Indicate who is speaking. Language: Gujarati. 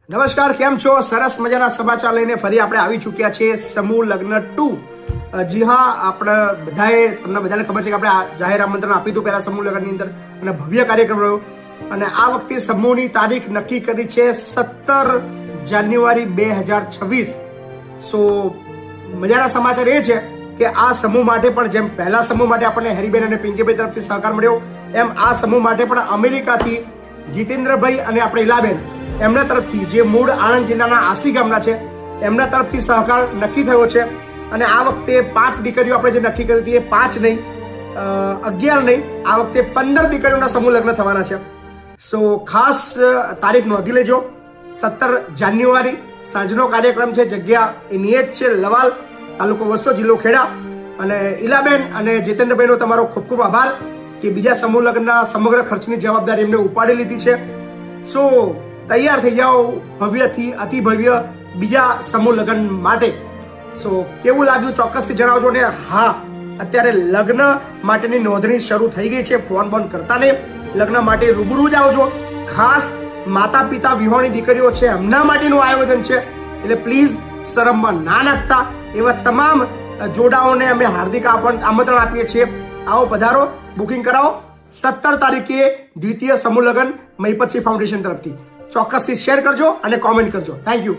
Speaker 1: નમસ્કાર, કેમ છો? સરસ મજાના સમાચાર લઈને ફરી આપણે આવી ચૂક્યા છીએ સમૂહ લગ્ન 2। જી હા, આપણે તમને બધાને ખબર છે કે આપણે આ જાહેર આમંત્રણ આપ્યું હતું પહેલા સમૂહ લગ્નની અંદર અને ભવ્ય કાર્યક્રમ રહ્યો અને આ વખતે સમૂહની તારીખ નક્કી કરી છે 17 જાન્યુઆરી 2026। સો મજાના સમાચાર એ છે કે આ સમૂહ માટે પણ જેમ પહેલા સમૂહ માટે આપણને હેરીબેન અને પિંકીભાઈ તરફથી સહકાર મળ્યો, એમ આ સમૂહ માટે પણ અમેરિકાથી જીતેન્દ્રભાઈ અને આપણે ઇલાબેન એમના તરફથી, જે મૂળ આણંદ જિલ્લાના આસી ગામના છે, એમના તરફથી સહકાર નક્કી થયો છે અને આ વખતે 5 દીકરીઓ આપણે જે નક્કી કરી હતી એ 5 નહીં, 11 નહીં, આ વખતે 15 દીકરીઓના સમૂહ લગ્ન થવાના છે। સો ખાસ તારીખ નોંધી લેજો, 17 જાન્યુઆરી સાંજનો કાર્યક્રમ છે। જગ્યા એ નિયત છે લવાલ, તાલુકો વસો, જિલ્લો ખેડા। અને ઇલાબેન અને જીતેન્દ્રભાઈનો તમારો ખૂબ ખૂબ આભાર કે બીજા સમૂહ લગ્નના સમગ્ર ખર્ચની જવાબદારી એમને ઉપાડી લીધી છે। સો તૈયાર થઈ જાઓ ભવ્યથી અતિ ભવ્ય બીજા સમૂહ લગ્ન માટે। સો કેવું લાગ્યું ચોક્કસથી જણાવજો ને હા, અત્યારે લગ્ન માટેની નોંધણી શરૂ થઈ ગઈ છે, ફોન બોન કરતા નહીં, લગ્ન માટે રૂબરૂ જ આવજો। ખાસ માતા પિતા વિહોણી દીકરીઓ છે એમના માટેનું આયોજન છે, એટલે પ્લીઝ શરમમાં ના નાખતા એવા તમામ જોડાઓને અમે હાર્દિક આમંત્રણ આપીએ છીએ। આવો પધારો, બુકિંગ કરાવો 17 તારીખે દ્વિતીય સમૂહ લગ્ન મહીપતસિંહ ફાઉન્ડેશન તરફથી। ચોક્કસથી શેર કરજો અને કોમેન્ટ કરજો। Thank you.